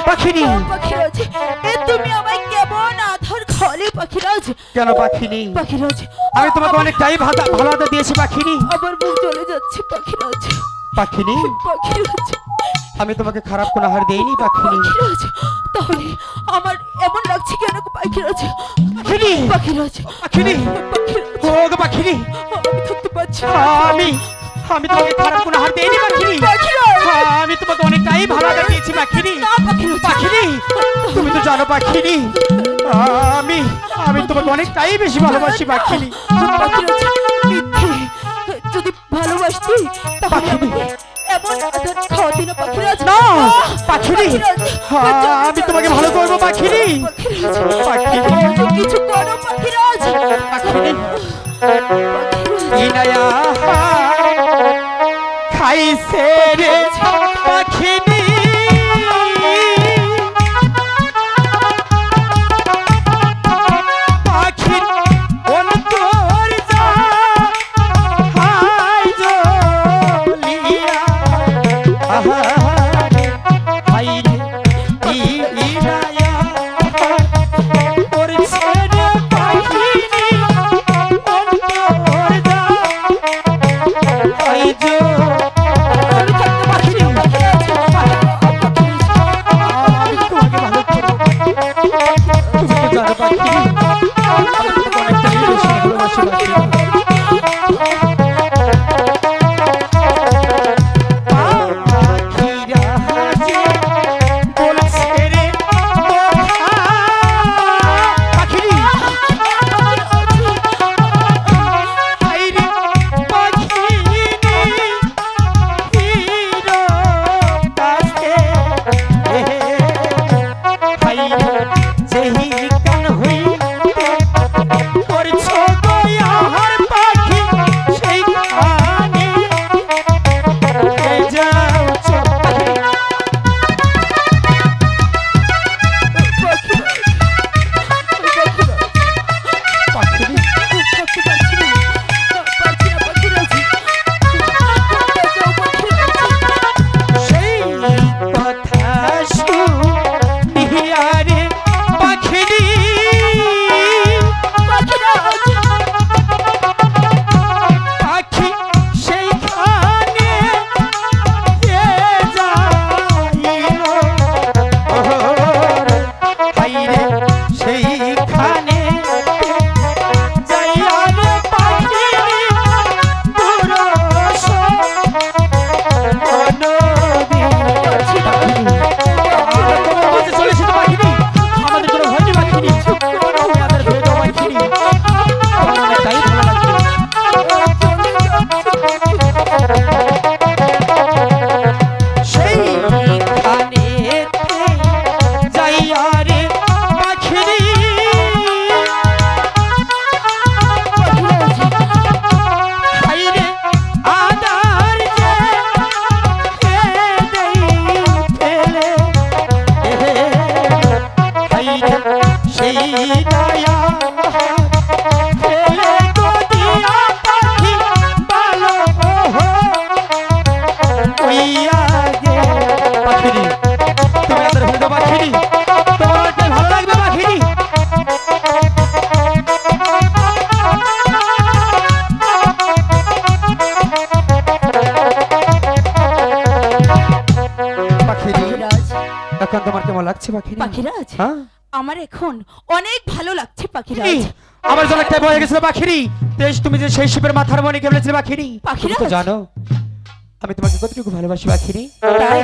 পাখিনি পাখিরাজ, এ তুমি আমায় কেমন আধার খালে পাখিরাজ? কেন পাখিনি? পাখিরাজ, আমি তোমাকে অনেকটাই ভালো আদর দিয়েছি পাখিনি। আমার মুখ চলে যাচ্ছে পাখিরাজ। পাখিনি পাখিরাজ, আমি তোমাকে খারাপ কোনো আহার দেইনি পাখিনি। পাখিরাজ, তাহলে আমার এমন লাগছে কেন গো পাখিরাজ? পাখিনি পাখিরাজ, পাখিনি পাখিরাজ, ও গো পাখিনি আমি থাকতে পারছি না। আমি আমি তোমাকে খারাপ কোনো আহার দেইনি পাখিনি। পাখিরাজ, আমি তোমাকে অনেকটাই ভালো আদর দিয়েছি পাখিনি। না পাখিরাজ, পাখিনি তুমি তো জানো পাখিনি আমি আমি তোমাকে অনেকটাই বেশি ভালোবাসি পাখিনি। পাখিরাজ, মিথ্যে। যদি ভালোবাসতি তাহলে আমাকে এমন আদর খাওয়াতি না পাখিরাজ। না পাখিনি পাখিরাজ, আমি তোমাকে ভালো করবো পাখিনি। পাখিরাজ, পাখিনি পাখিরাজ, কিছু করো পাখিরাজ। পাখিনি পাখিরাজ, ইনায়া খাইছে রে পাখিনি পাখির অন্তর যা হাই জ্বলিয়া আহারে হাইরে ইনায়া করছে রে পাখিনি অন্তর যা হাই আমি থাকতে পারছি না পাখিরাজ। আমি তোমাকে ভালো করবো তুমি তো জানো পাখি আমি তোমাকে অনেকটাই বেশি ভালোবাসি পাখি। পাখিরা যে বলছে রে কথা পাখিরি হাইরে পাখিরি হিরো কাছে হাইরে যেই কান হইতে করছো দয়ার পাখি সেই কানে যাও পাখিরি থাকতে পারছি না, পারছি না পাখিরাজ। সেই কথা শুনিয়া রে পাখিরি পাখি সেইখানে যাইল হাইরে সেইখানে যাইয়া রে পাখিরি দুরস নদী চলেছে তো পাখিনি আমাদের কোনো ভয় নেই পাখিনি তুমি আমাদের ভয় দাও পাখিনি আমার অনেকটাই ভালো লাগছে সেইখানে যাইয়া রে পাখিরি হাইরে আদার যে দেই ফেলে হাইরে সেই দয়া ফেলে গদিয়া পাখি ভালো হইয়া গে পাখিরি তুমি আমাদের হইল পাখিরি তোমার অনেকটাই ভালো লাগবে পাখিরি পাখিরি পাখিরাজ, এখন তোমার কেমন লাগছে পাখিরি? পাখিরাজ, হ্যাঁ আমার এখন অনেক ভালো লাগছে পাখিরি পাখিরাজ। আমার জন্য একটা বয়ে গেছিল পাখিরি তেজ তুমি যে সেই শিবের মাথার মনে কেবলেছিলে পাখিরি তুমি তো পাখিরাজ। জানো আমি তোমাকে কতটুকু ভালোবাসি পাখিরি তাই